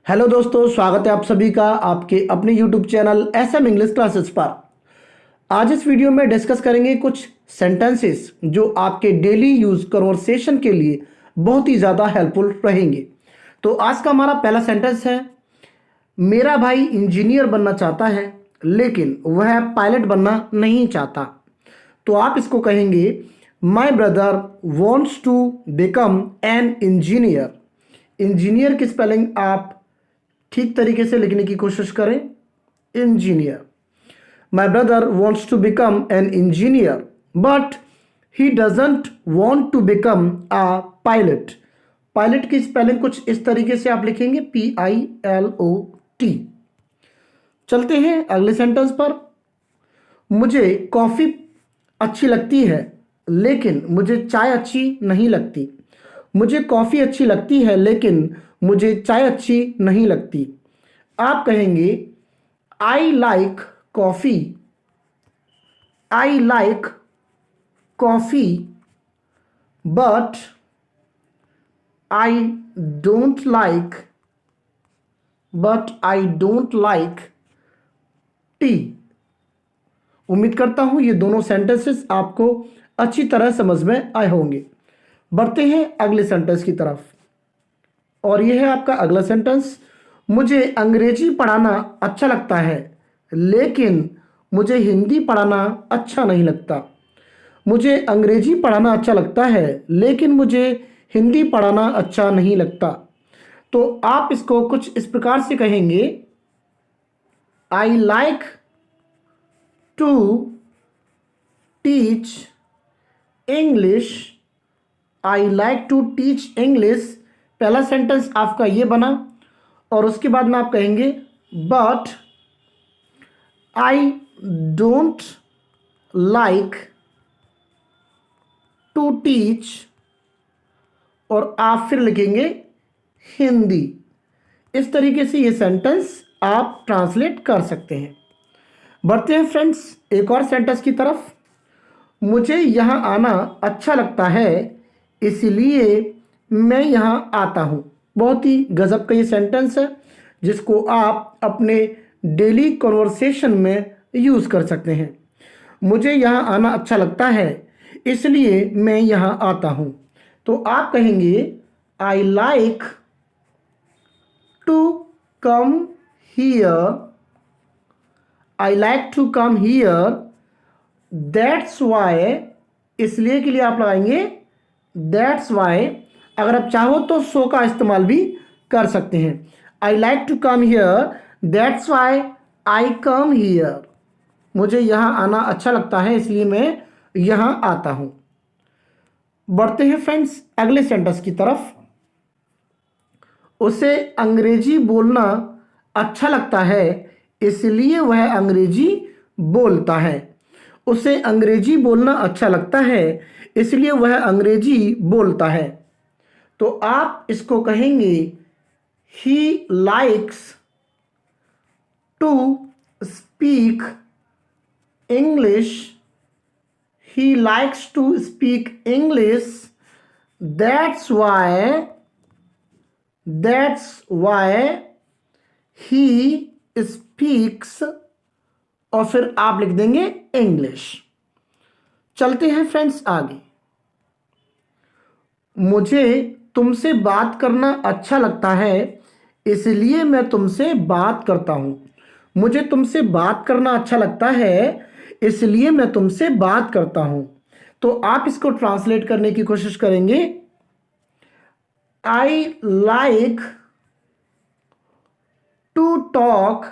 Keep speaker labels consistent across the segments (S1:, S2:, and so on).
S1: Hello दोस्तों, स्वागत है आप सभी का आपके अपने YouTube channel SM English classes पर। आज इस वीडियो में डिस्कस करेंगे कुछ सेंटेंसेस जो आपके डेली यूज कन्वर्सेशन के लिए बहुत ही ज़्यादा हेल्पफुल रहेंगे। तो आज का हमारा पहला सेंटेंस है, मेरा भाई इंजीनियर बनना चाहता है लेकिन वह पायलट बनना नहीं चाहता। तो आप इसको कहेंगे, my brother wants to become an engineer. Engineer की स्पेलिंग आप ठीक तरीके से लिखने की कोशिश करें, engineer. My brother wants to become an engineer but he doesn't want to become a pilot. Pilot की स्पेलिंग कुछ इस तरीके से आप लिखेंगे, PILOT। चलते हैं अगले सेंटेंस पर। मुझे कॉफ़ी अच्छी लगती है लेकिन मुझे चाय अच्छी नहीं लगती। मुझे कॉफ़ी अच्छी लगती है लेकिन मुझे चाय अच्छी नहीं लगती। आप कहेंगे, I like coffee, I like coffee but I don't like T. उम्मीद करता हूं ये दोनों सेंटेंसेस आपको अच्छी तरह समझ में आए होंगे। बढ़ते हैं अगले सेंटेंस की तरफ, और यह है आपका अगला सेंटेंस। मुझे अंग्रेजी पढ़ाना अच्छा लगता है लेकिन मुझे हिंदी पढ़ाना अच्छा नहीं लगता। मुझे अंग्रेजी पढ़ाना अच्छा लगता है लेकिन मुझे हिंदी पढ़ाना अच्छा नहीं लगता। तो आप इसको कुछ इस प्रकार से कहेंगे, I like to teach English, I like to teach English. पहला सेंटेंस आपका ये बना, और उसके बाद में आप कहेंगे, but I don't like to teach, और आप फिर लिखेंगे हिंदी। इस तरीके से ये सेंटेंस आप ट्रांसलेट कर सकते हैं। बढ़ते हैं फ्रेंड्स एक और सेंटेंस की तरफ। मुझे यहाँ आना अच्छा लगता है इसलिए मैं यहाँ आता हूँ। बहुत ही गजब का ये सेंटेंस है जिसको आप अपने डेली कन्वर्सेशन में यूज़ कर सकते हैं। मुझे यहाँ आना अच्छा लगता है इसलिए मैं यहाँ आता हूँ। तो आप कहेंगे, I like to come here, I like to come here that's why. इसलिए के लिए आप लगाएंगे दैट्स वाई। अगर आप चाहो तो सो का इस्तेमाल भी कर सकते हैं। I like to come here that's why I come here. मुझे यहाँ आना अच्छा लगता है इसलिए मैं यहाँ आता हूँ। बढ़ते हैं फ्रेंड्स अगले सेंटेंस की तरफ। उसे अंग्रेजी बोलना अच्छा लगता है इसलिए वह अंग्रेजी बोलता है। उसे अंग्रेजी बोलना अच्छा लगता है इसलिए वह अंग्रेजी बोलता है। तो आप इसको कहेंगे, he likes to speak English, he likes to speak English that's why he speaks, और फिर आप लिख देंगे इंग्लिश। चलते हैं फ्रेंड्स आगे। मुझे तुमसे बात करना अच्छा लगता है इसलिए मैं तुमसे बात करता हूं। मुझे तुमसे बात करना अच्छा लगता है इसलिए मैं तुमसे बात करता हूं। तो आप इसको ट्रांसलेट करने की कोशिश करेंगे, I like to talk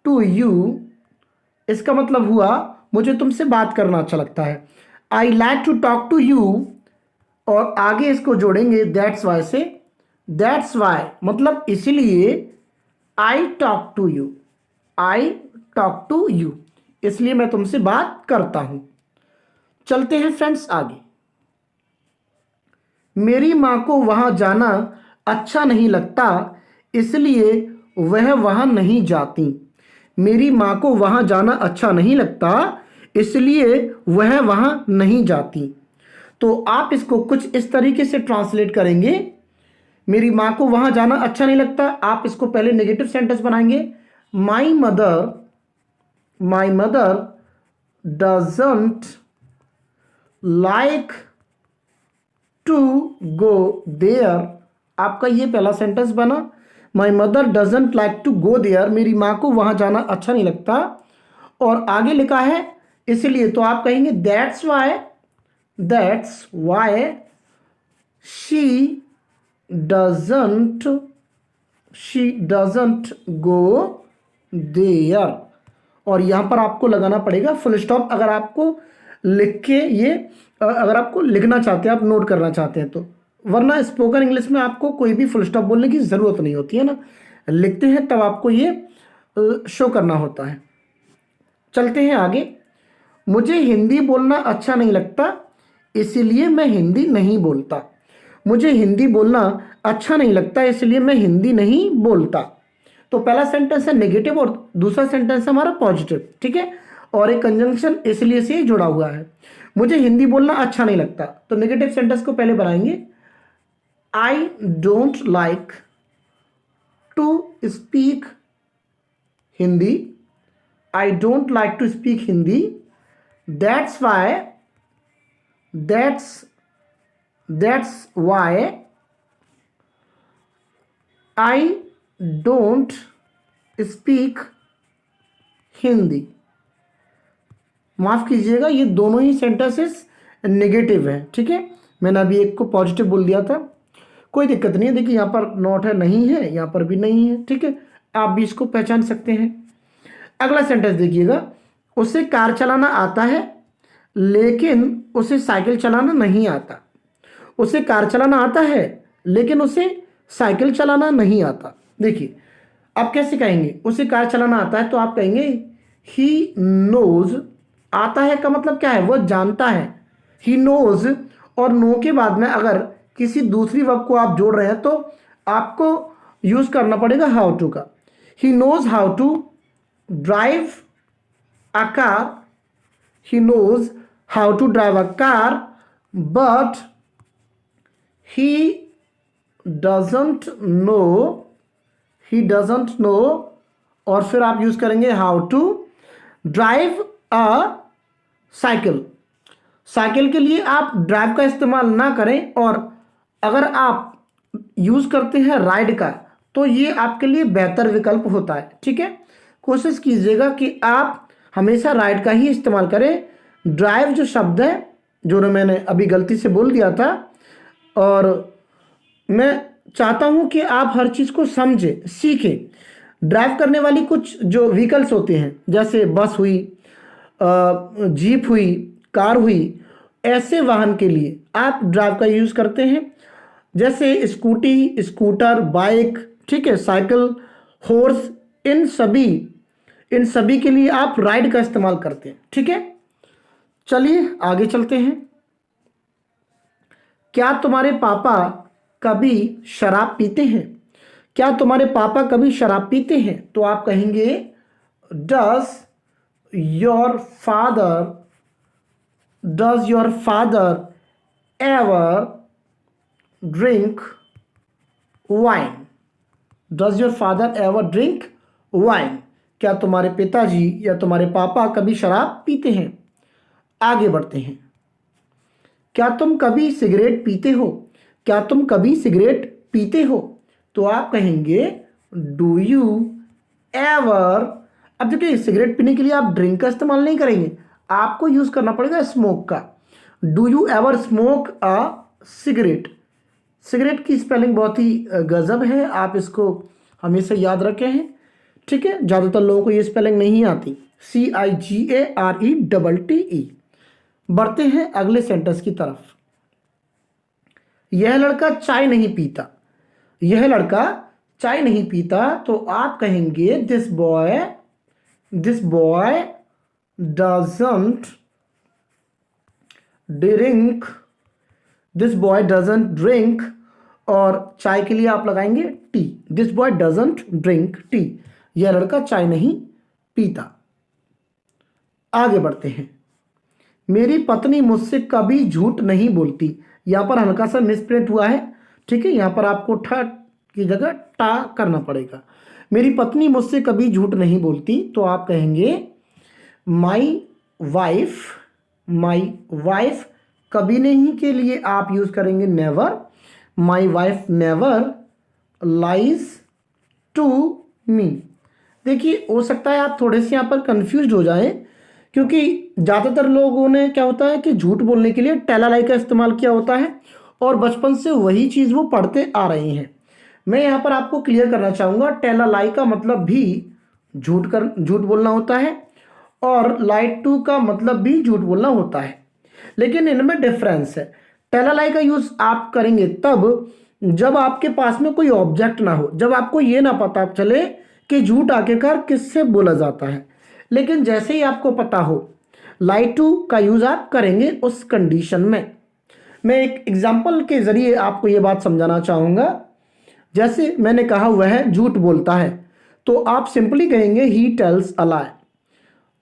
S1: to you. इसका मतलब हुआ मुझे तुमसे बात करना अच्छा लगता है, I like to talk to you, और आगे इसको जोड़ेंगे दैट्स वाई से। दैट्स वाई मतलब इसलिए, I talk to you, I talk to you, इसलिए मैं तुमसे बात करता हूं। चलते हैं फ्रेंड्स आगे। मेरी मां को वहां जाना अच्छा नहीं लगता इसलिए वह वहां नहीं जाती। मेरी मां को वहां जाना अच्छा नहीं लगता इसलिए वह वहां नहीं जाती। तो आप इसको कुछ इस तरीके से ट्रांसलेट करेंगे, मेरी माँ को वहां जाना अच्छा नहीं लगता, आप इसको पहले नेगेटिव सेंटेंस बनाएंगे। My mother doesn't like to go there. आपका ये पहला सेंटेंस बना। My mother doesn't like to go there, मेरी माँ को वहां जाना अच्छा नहीं लगता। और आगे लिखा है इसलिए, तो आप कहेंगे that's why she doesn't go there. और यहां पर आपको लगाना पड़ेगा फुल स्टॉप, अगर आपको लिख के ये अगर आपको लिखना चाहते हैं, आप नोट करना चाहते हैं तो। वरना स्पोकन इंग्लिश में आपको कोई भी फुल स्टॉप बोलने की ज़रूरत नहीं होती है ना, लिखते हैं तब आपको ये शो करना होता है। चलते हैं आगे। मुझे हिंदी बोलना अच्छा नहीं लगता, इसीलिए मैं हिंदी नहीं बोलता। मुझे हिंदी बोलना अच्छा नहीं लगता, इसलिए मैं हिंदी नहीं बोलता। तो पहला सेंटेंस है नेगेटिव और दूसरा सेंटेंस है हमारा पॉजिटिव, ठीक है। और एक कंजंक्शन इसलिए से जुड़ा हुआ है। मुझे हिंदी बोलना अच्छा नहीं लगता, तो नेगेटिव सेंटेंस को पहले बनाएंगे। I don't like to speak Hindi. I don't like to speak Hindi. That's why I don't speak Hindi. माफ कीजिएगा, ये दोनों ही सेंटेंसेस नेगेटिव है, ठीक है। मैंने अभी एक को पॉजिटिव बोल दिया था, कोई दिक्कत नहीं है। देखिए यहाँ पर नॉट है, नहीं है, यहाँ पर भी नहीं है, ठीक है। आप भी इसको पहचान सकते हैं। अगला सेंटेंस देखिएगा। उसे कार चलाना आता है लेकिन उसे साइकिल चलाना नहीं आता। उसे कार चलाना आता है लेकिन उसे साइकिल चलाना नहीं आता। देखिए आप कैसे कहेंगे, उसे कार चलाना आता है, तो आप कहेंगे ही नोज। आता है का मतलब क्या है, वो जानता है। ही नोज और नो के बाद में अगर किसी दूसरी वर्ब को आप जोड़ रहे हैं तो आपको यूज करना पड़ेगा हाउ टू का। He knows how to drive a car. He knows how to drive a car but he doesn't know. और फिर आप यूज करेंगे how to drive a cycle. Cycle के लिए आप ड्राइव का इस्तेमाल ना करें, और अगर आप यूज करते हैं राइड का तो ये आपके लिए बेहतर विकल्प होता है, ठीक है। कोशिश कीजिएगा कि आप हमेशा राइड का ही इस्तेमाल करें। ड्राइव जो शब्द है, जो मैंने अभी गलती से बोल दिया था, और मैं चाहता हूं कि आप हर चीज़ को समझें, सीखें। ड्राइव करने वाली कुछ जो व्हीकल्स होते हैं, जैसे बस हुई, जीप हुई, कार हुई, ऐसे वाहन के लिए आप ड्राइव का यूज़ करते हैं। जैसे स्कूटी, स्कूटर, बाइक, ठीक है, साइकिल, हॉर्स, इन सभी के लिए आप राइड का इस्तेमाल करते हैं, ठीक है। चलिए आगे चलते हैं। क्या तुम्हारे पापा कभी शराब पीते हैं? क्या तुम्हारे पापा कभी शराब पीते हैं? तो आप कहेंगे does your father ever drink wine? Does your father ever drink wine? क्या तुम्हारे पिताजी या तुम्हारे पापा कभी शराब पीते हैं? आगे बढ़ते हैं। क्या तुम कभी सिगरेट पीते हो? क्या तुम कभी सिगरेट पीते हो? तो आप कहेंगे डू यू एवर। अब देखिए सिगरेट पीने के लिए आप ड्रिंक का इस्तेमाल नहीं करेंगे, आपको यूज करना पड़ेगा स्मोक का। Do you ever smoke a cigarette? Cigarette की स्पेलिंग बहुत ही गजब है, आप इसको हमेशा याद रखे हैं, ठीक है। ज़्यादातर लोगों को ये स्पेलिंग नहीं आती। CIGARETTE। बढ़ते हैं अगले सेंटेंस की तरफ। यह लड़का चाय नहीं पीता। यह लड़का चाय नहीं पीता, तो आप कहेंगे this boy doesn't drink. This boy doesn't drink, और चाय के लिए आप लगाएंगे T. This boy doesn't drink tea. यह लड़का चाय नहीं पीता। आगे बढ़ते हैं। मेरी पत्नी मुझसे कभी झूठ नहीं बोलती। यहां पर हल्का सा मिसप्रिंट हुआ है, ठीक है, यहाँ पर आपको ठ की जगह टा करना पड़ेगा। मेरी पत्नी मुझसे कभी झूठ नहीं बोलती, तो आप कहेंगे माई वाइफ कभी नहीं के लिए आप यूज़ करेंगे never. My wife never lies to me. देखिए, हो सकता है आप थोड़े से यहाँ पर कंफ्यूज हो जाएं, क्योंकि ज़्यादातर लोगों ने क्या होता है कि झूठ बोलने के लिए टेला लाई का इस्तेमाल किया होता है और बचपन से वही चीज़ वो पढ़ते आ रहे हैं। मैं यहाँ पर आपको क्लियर करना चाहूँगा, टेला लाई का मतलब भी झूठ बोलना होता है और लाई टू का मतलब भी झूठ बोलना होता है, लेकिन इनमें डिफरेंस है। टेला लाई का यूज़ आप करेंगे तब जब आपके पास में कोई ऑब्जेक्ट ना हो, जब आपको ये ना पता चले कि झूठ आखिरकार किससे बोला जाता है। लेकिन जैसे ही आपको पता हो, लाई टू का यूज़ आप करेंगे उस कंडीशन में। मैं एक एग्जाम्पल के ज़रिए आपको ये बात समझाना चाहूँगा। जैसे मैंने कहा वह झूठ बोलता है, तो आप सिंपली कहेंगे ही टेल्स अ लाई।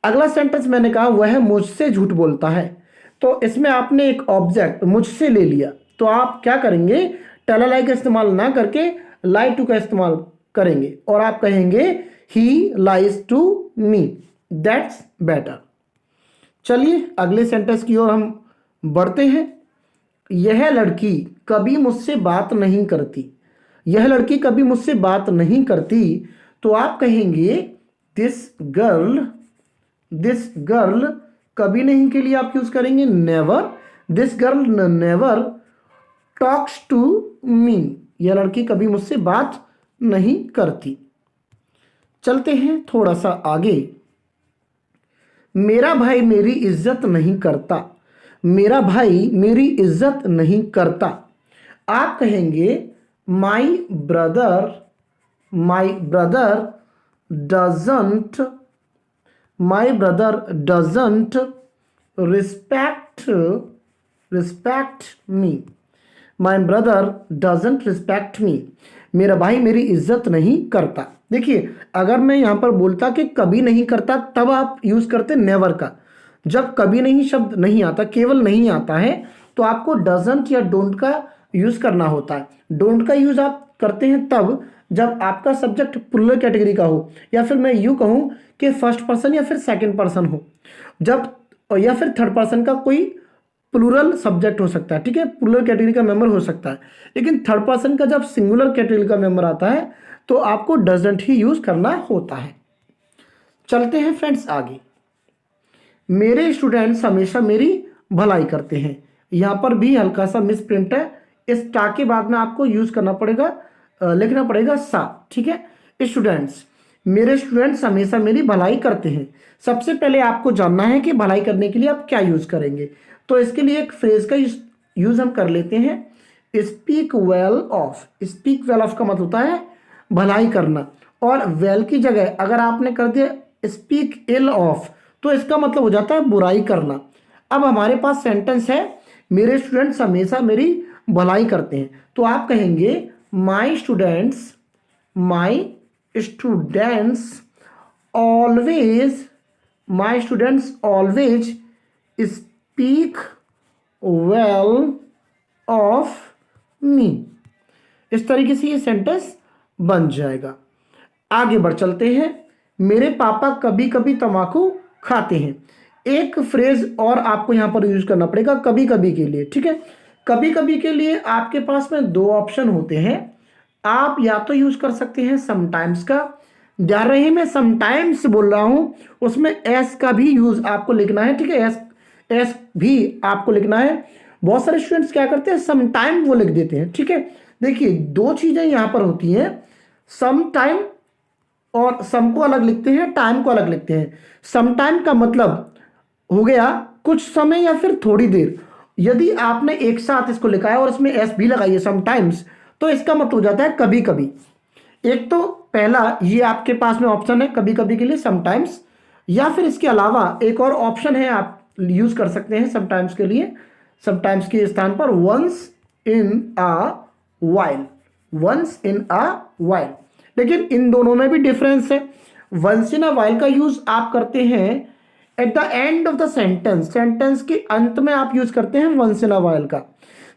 S1: अगला सेंटेंस मैंने कहा वह मुझसे झूठ बोलता है, तो इसमें आपने एक ऑब्जेक्ट मुझसे ले लिया, तो आप क्या करेंगे, टेल अ लाई का इस्तेमाल ना करके लाई टू का इस्तेमाल करेंगे और आप कहेंगे he lies to me, that's better. चलिए अगले सेंटेंस की ओर हम बढ़ते हैं। यह लड़की कभी मुझसे बात नहीं करती। यह लड़की कभी मुझसे बात नहीं करती, तो आप कहेंगे दिस गर्ल कभी नहीं के लिए आप यूज करेंगे never. This girl never talks to me. यह लड़की कभी मुझसे बात नहीं करती। चलते हैं थोड़ा सा आगे। मेरा भाई मेरी इज्जत नहीं करता। मेरा भाई मेरी इज्जत नहीं करता। आप कहेंगे my brother doesn't respect me. My brother doesn't respect मी। मेरा भाई मेरी इज्जत नहीं करता। देखिए, अगर मैं यहाँ पर बोलता कि कभी नहीं करता, तब आप यूज़ करते नेवर का। जब कभी नहीं शब्द नहीं आता, केवल नहीं आता है, तो आपको डजंट या डोंट का यूज़ करना होता है। डोंट का यूज़ आप करते हैं तब जब आपका सब्जेक्ट प्लूरल कैटेगरी का हो, या फिर मैं यूँ कहूँ कि फर्स्ट पर्सन या फिर सेकंड पर्सन हो, जब या फिर थर्ड पर्सन का कोई प्लूरल सब्जेक्ट हो सकता है, ठीक है, प्लूरल कैटेगरी का मेंबर हो सकता है। लेकिन थर्ड पर्सन का जब सिंगुलर कैटेगरी का मेंबर आता है, तो आपको डजंट ही यूज़ करना होता है। चलते हैं फ्रेंड्स आगे। मेरे स्टूडेंट्स हमेशा मेरी भलाई करते हैं। यहाँ पर भी हल्का सा मिस प्रिंट है। इस टा के बाद में आपको यूज़ करना पड़ेगा, लिखना पड़ेगा सा, ठीक है। स्टूडेंट्स, मेरे स्टूडेंट्स हमेशा मेरी भलाई करते हैं। सबसे पहले आपको जानना है कि भलाई करने के लिए आप क्या यूज़ करेंगे। तो इसके लिए एक फ्रेज का यूज़ हम कर लेते हैं, speak well of. Speak well of का मतलब होता है भलाई करना, और वेल की जगह अगर आपने कर दिया स्पीक इल ऑफ, तो इसका मतलब हो जाता है बुराई करना। अब हमारे पास सेंटेंस है मेरे स्टूडेंट्स हमेशा मेरी भलाई करते हैं, तो आप कहेंगे my students always speak well of me. इस तरीके से ये सेंटेंस बन जाएगा। आगे बढ़ चलते हैं। मेरे पापा कभी कभी तम्बाकू खाते हैं। एक फ्रेज और आपको यहाँ पर यूज करना पड़ेगा कभी कभी के लिए, ठीक है। कभी कभी के लिए आपके पास में दो ऑप्शन होते हैं। आप या तो यूज कर सकते हैं समटाइम्स का। ध्यान रहे मैं समटाइम्स बोल रहा हूँ, उसमें एस का भी यूज आपको लिखना है, ठीक है। एस भी आपको लिखना है। बहुत सारे स्टूडेंट्स क्या करते हैं समटाइम वो लिख देते हैं, ठीक है। देखिए, दो चीजें यहाँ पर होती हैं, सम टाइम और सम को अलग लिखते हैं, टाइम को अलग लिखते हैं। सम टाइम का मतलब हो गया कुछ समय या फिर थोड़ी देर। यदि आपने एक साथ इसको लिखा है और इसमें एस भी लगाई है समटाइम्स, तो इसका मतलब हो जाता है कभी कभी। एक तो पहला ये आपके पास में ऑप्शन है कभी कभी के लिए समटाइम्स, या फिर इसके अलावा एक और ऑप्शन है आप यूज कर सकते हैं समटाइम्स के लिए। समटाइम्स के स्थान पर once in a while, once in a while. लेकिन इन दोनों में भी डिफरेंस है। वंस इन अ वाइल का यूज आप करते हैं at the end of the sentence, sentence के अंत में आप यूज करते हैं वंस इन अ वाइल का।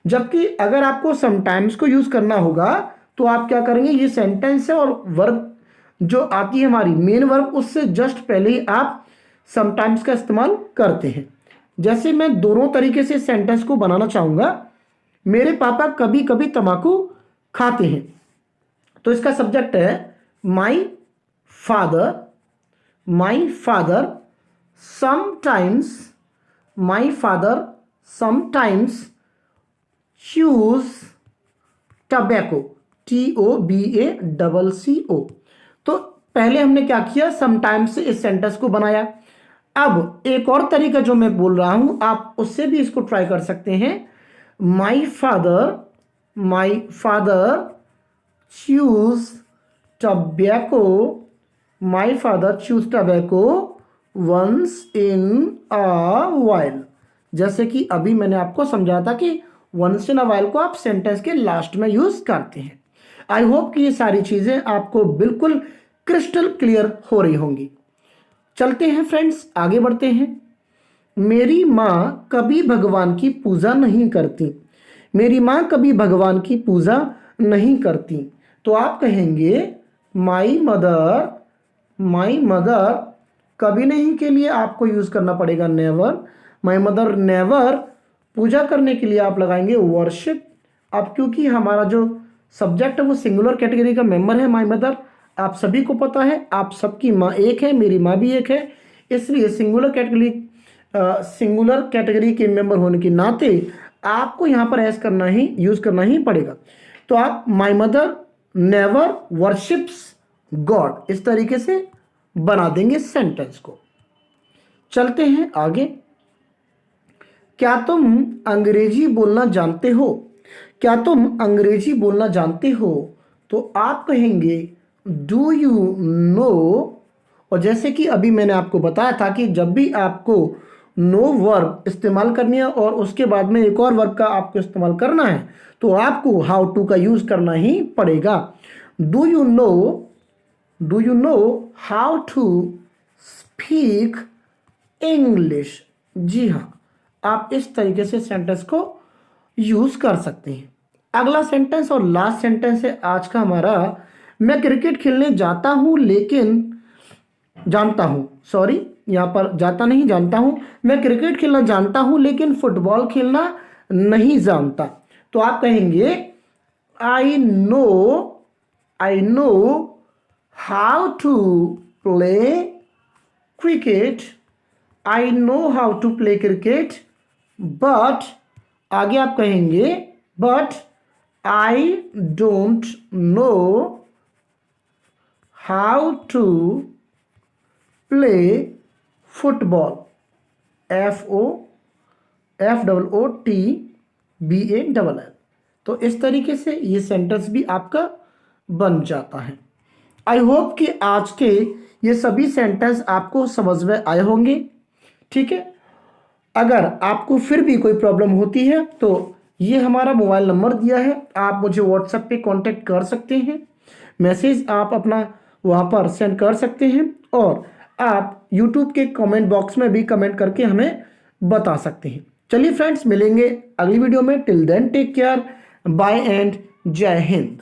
S1: जबकि अगर आपको समटाइम्स को यूज करना होगा तो आप क्या करेंगे, ये सेंटेंस है और वर्ब जो आती है हमारी मेन वर्ब, उससे जस्ट पहले ही आप समटाइम्स का इस्तेमाल करते हैं। जैसे मैं दोनों तरीके से सेंटेंस को बनाना चाहूंगा, मेरे पापा कभी कभी तंबाकू खाते हैं, तो इसका सब्जेक्ट है my father, my father sometimes, my father sometimes choose tobacco, TOBACCO। तो पहले हमने क्या किया, समटाइम्स से इस सेंटेंस को बनाया। अब एक और तरीका जो मैं बोल रहा हूं, आप उससे भी इसको ट्राई कर सकते हैं। My father chews tobacco, my father chews tobacco once in a while. जैसे कि अभी मैंने आपको समझाया था कि वंस इन अ वाइल को आप सेंटेंस के लास्ट में यूज करते हैं। आई होप कि ये सारी चीजें आपको बिल्कुल क्रिस्टल क्लियर हो रही होंगी। चलते हैं फ्रेंड्स, आगे बढ़ते हैं। मेरी माँ कभी भगवान की पूजा नहीं करती, मेरी माँ कभी भगवान की पूजा नहीं करती, तो आप कहेंगे माई मदर कभी नहीं के लिए आपको यूज करना पड़ेगा नेवर, माई मदर नेवर। पूजा करने के लिए आप लगाएंगे वर्शिप। अब क्योंकि हमारा जो सब्जेक्ट है वो सिंगुलर कैटेगरी का मेंबर है माई मदर, आप सभी को पता है आप सबकी माँ एक है, मेरी माँ भी एक है, इसलिए सिंगुलर कैटेगरी के मेंबर होने के नाते आपको यहाँ पर ऐस करना ही यूज करना ही पड़ेगा। तो आप my mother never worships God, इस तरीके से बना देंगे सेंटेंस को। चलते हैं आगे। क्या तुम अंग्रेजी बोलना जानते हो, क्या तुम अंग्रेजी बोलना जानते हो, तो आप कहेंगे डू यू नो। और जैसे कि अभी मैंने आपको बताया था कि जब भी आपको नो वर्ब इस्तेमाल करनी है और उसके बाद में एक और वर्ब का आपको इस्तेमाल करना है, तो आपको हाउ टू का यूज करना ही पड़ेगा। Do you know how to speak English. जी हाँ, आप इस तरीके से सेंटेंस को यूज कर सकते हैं। अगला सेंटेंस और लास्ट सेंटेंस है आज का हमारा, मैं क्रिकेट खेलने जाता हूं लेकिन जानता हूं, सॉरी यहां पर जाता नहीं जानता हूं, मैं क्रिकेट खेलना जानता हूं लेकिन फुटबॉल खेलना नहीं जानता, तो आप कहेंगे I know how to play cricket, I know how to play cricket but, आगे आप कहेंगे but I don't know how to play football, FOOTBALL। तो इस तरीके से ये सेंटेंस भी आपका बन जाता है। आई होप कि आज के ये सभी सेंटेंस आपको समझ में आए होंगे। ठीक है, अगर आपको फिर भी कोई प्रॉब्लम होती है तो ये हमारा मोबाइल नंबर दिया है, आप मुझे व्हाट्सएप पे कांटेक्ट कर सकते हैं, मैसेज आप अपना वहाँ पर सेंड कर सकते हैं, और आप यूट्यूब के कमेंट बॉक्स में भी कमेंट करके हमें बता सकते हैं। चलिए फ्रेंड्स, मिलेंगे अगली वीडियो में। Till then take care, bye and Jai Hind.